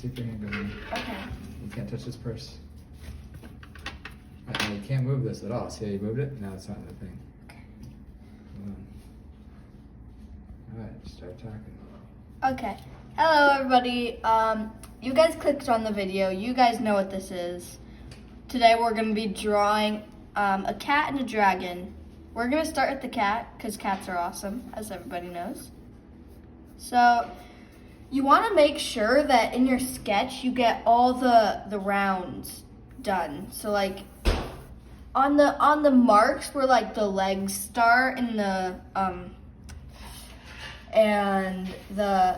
see if your hand goes in. Okay. You can't touch this purse. You can't move this at all. See how you moved it? Now it's not in the thing. Okay. Alright, start talking. Okay. Hello, everybody. You guys clicked on the video. You guys know what this is. Today we're going to be drawing a cat and a dragon. We're going to start with the cat because cats are awesome, as everybody knows. So you want to make sure that in your sketch you get all the rounds done. So like on the marks where like the legs start and the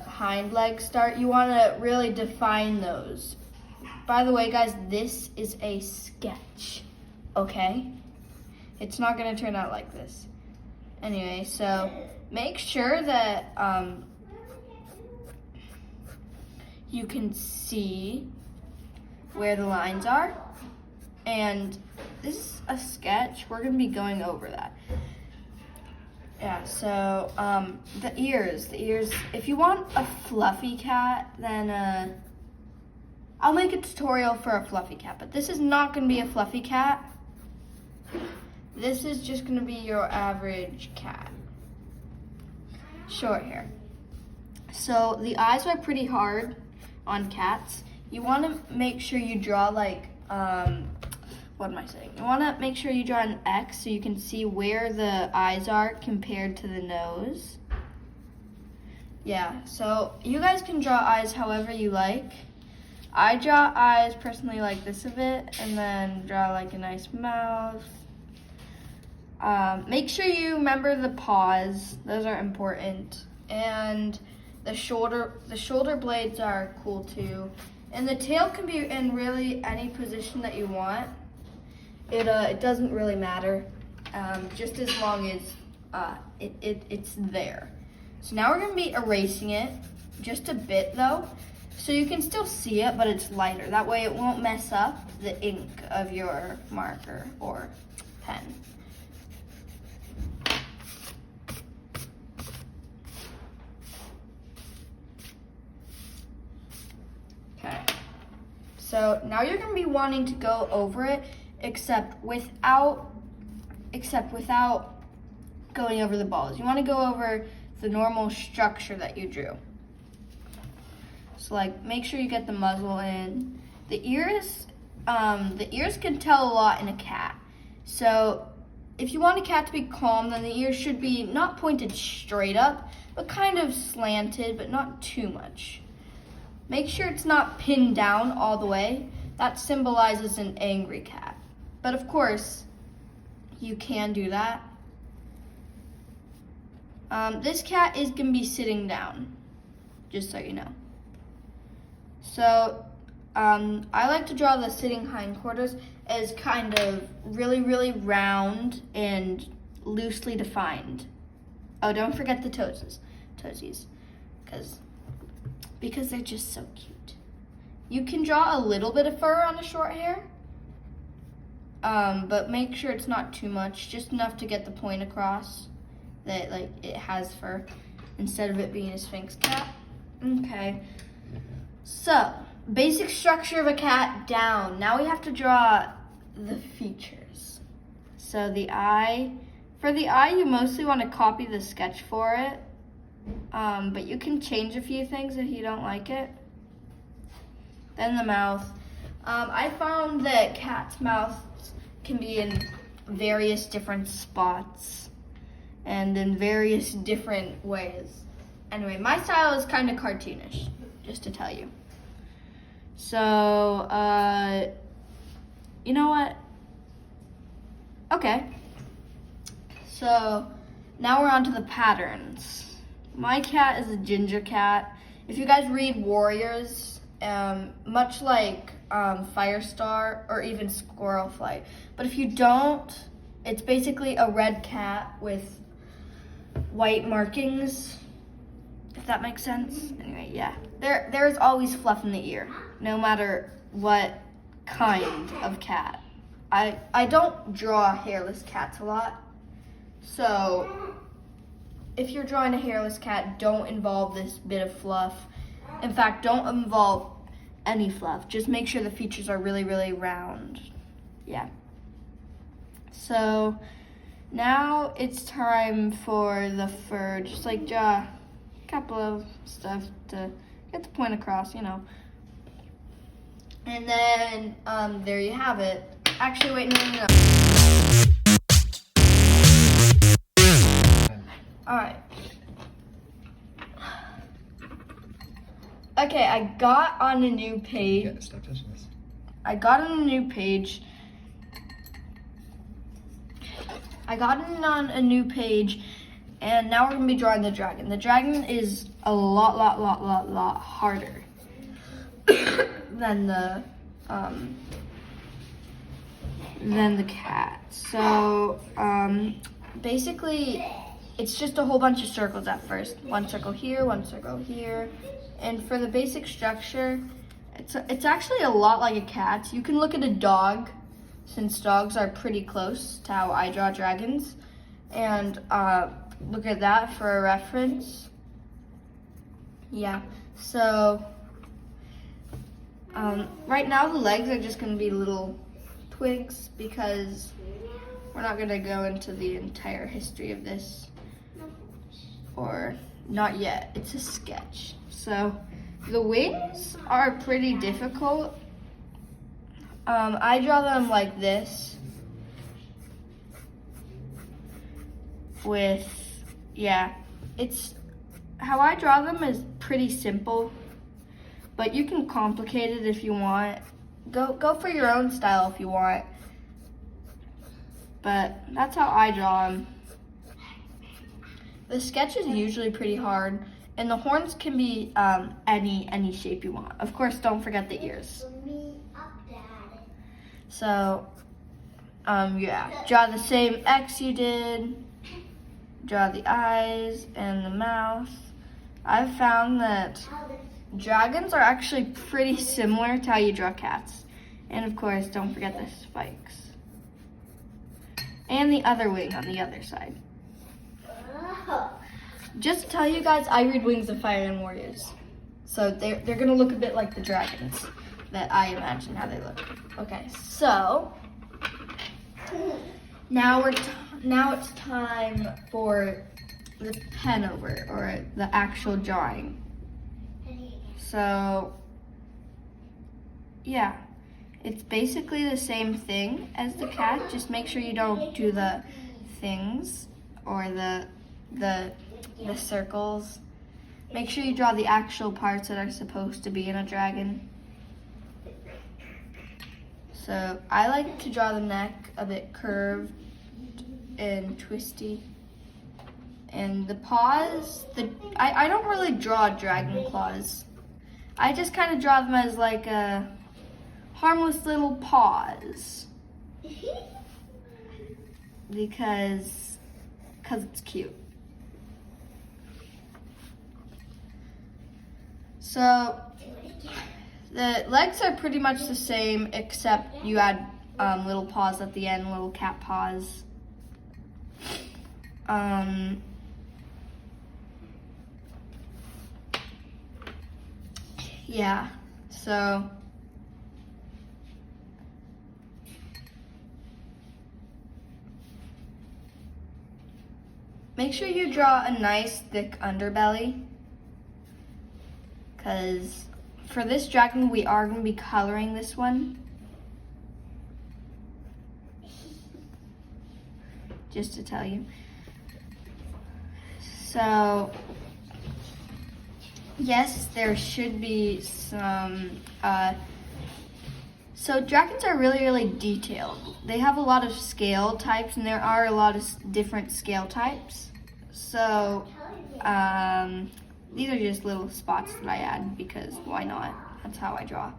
hind legs start, you want to really define those. By the way, guys, this is a sketch, okay? It's not going to turn out like this. Anyway, so make sure that you can see where the lines are. And this is a sketch. We're going to be going over that. Yeah, so the ears. If you want a fluffy cat, then I'll make a tutorial for a fluffy cat. But this is not going to be a fluffy cat. This is just going to be your average cat. Short hair. So the eyes are pretty hard on cats. You want to make sure you draw like, what am I saying? You want to make sure you draw an X so you can see where the eyes are compared to the nose. Yeah, so you guys can draw eyes however you like. I draw eyes personally like this a bit, and then draw like a nice mouth. Make sure you remember the paws; those are important. And the shoulder blades are cool too. And the tail can be in really any position that you want. It doesn't really matter, just as long as it's there. So now we're gonna be erasing it, just a bit though, so you can still see it, but it's lighter. That way it won't mess up the ink of your marker or pen. Okay. So now you're gonna be wanting to go over it, except without going over the balls. You want to go over the normal structure that you drew. So like make sure you get the muzzle in. The ears can tell a lot in a cat. So if you want a cat to be calm, then the ears should be not pointed straight up, but kind of slanted, but not too much. Make sure it's not pinned down all the way. That symbolizes an angry cat. But of course, you can do that. This cat is going to be sitting down, just so you know. So I like to draw the sitting hindquarters as kind of really, really round and loosely defined. Oh, don't forget the toesies, because they're just so cute. You can draw a little bit of fur on the short hair, but make sure it's not too much, just enough to get the point across that like it has fur instead of it being a Sphinx cat. Okay, so basic structure of a cat down. Now we have to draw the features. So the eye, for the eye you mostly want to copy the sketch for it, but you can change a few things if you don't like it. Then the mouth. I found that cats' mouths can be in various different spots and in various different ways. Anyway, my style is kind of cartoonish, just to tell you. So, you know what? Okay. So, now we're on to the patterns. My cat is a ginger cat. If you guys read Warriors, much like Firestar or even Squirrel Flight. But if you don't, it's basically a red cat with white markings, if that makes sense. Anyway, yeah. There's always fluff in the ear, no matter what kind of cat. I don't draw hairless cats a lot, so if you're drawing a hairless cat, don't involve this bit of fluff. In fact, don't involve any fluff. Just make sure the features are really, really round. Yeah. So now it's time for the fur. Just like draw a couple of stuff to get the point across, you know. And then there you have it. Actually, wait, no. All right. Okay, I got on a new page. Yeah, stop touching this. I got on a new page. And now we're gonna be drawing the dragon. The dragon is a lot harder than the cat. So basically, it's just a whole bunch of circles at first. One circle here, one circle here. And for the basic structure, it's actually a lot like a cat. You can look at a dog, since dogs are pretty close to how I draw dragons. And look at that for a reference. Yeah, so right now the legs are just gonna be little twigs because we're not gonna go into the entire history of this, or not yet. It's a sketch. So the wings are pretty difficult. I draw them like this it's how I draw them is pretty simple, but you can complicate it if you want. Go for your own style if you want, but that's how I draw them. The sketch is usually pretty hard, and the horns can be any shape you want. Of course, don't forget the ears. So, draw the same X you did. Draw the eyes and the mouth. I've found that dragons are actually pretty similar to how you draw cats. And of course, don't forget the spikes. And the other wing on the other side. Just to tell you guys, I read Wings of Fire and Warriors. So they're gonna look a bit like the dragons that I imagine how they look. Okay, so now it's time for the pen over, or the actual drawing. So yeah, it's basically the same thing as the cat. Just make sure you don't do the things or the circles. Make sure you draw the actual parts that are supposed to be in a dragon. So I like to draw the neck a bit curved and twisty. And the paws, I don't really draw dragon claws. I just kind of draw them as like a harmless little paws. Because it's cute. So the legs are pretty much the same, except you add little paws at the end, little cat paws. Yeah, so make sure you draw a nice thick underbelly, because for this dragon we are going to be coloring this one. Just to tell you. So yes, there should be some, so dragons are really, really detailed. They have a lot of scale types, and there are a lot of different scale types. So, these are just little spots that I add because why not? That's how I draw.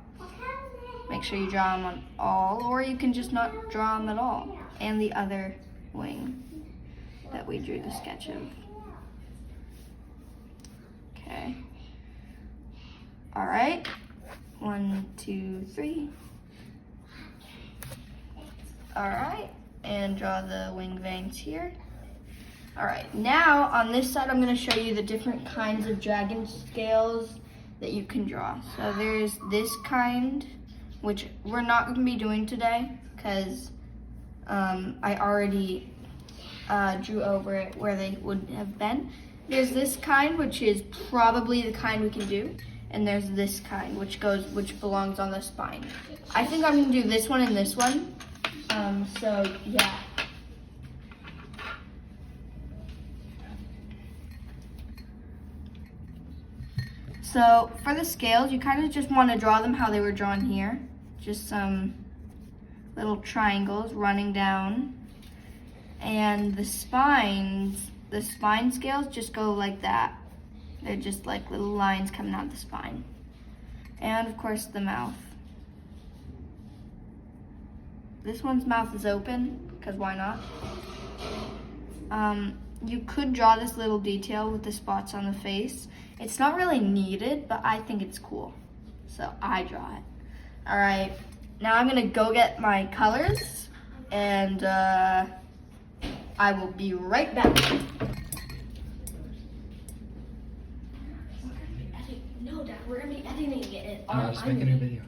Make sure you draw them on all, or you can just not draw them at all. And the other wing that we drew the sketch of. Okay. All right, 1, 2, 3. All right, and draw the wing veins here. All right, now on this side, I'm gonna show you the different kinds of dragon scales that you can draw. So there's this kind, which we're not going to be doing today because I already drew over it where they would have been. There's this kind, which is probably the kind we can do, and there's this kind, which belongs on the spine. I think I'm gonna do this one and this one. So yeah. So for the scales, you kind of just want to draw them how they were drawn here. Just some little triangles running down. And the spine scales just go like that. They're just like little lines coming out of the spine. And of course the mouth. This one's mouth is open, because why not? You could draw this little detail with the spots on the face. It's not really needed, but I think it's cool. So I draw it. All right, now I'm gonna go get my colors, and I will be right back. No, Dad, we're gonna be editing it. Just making a video.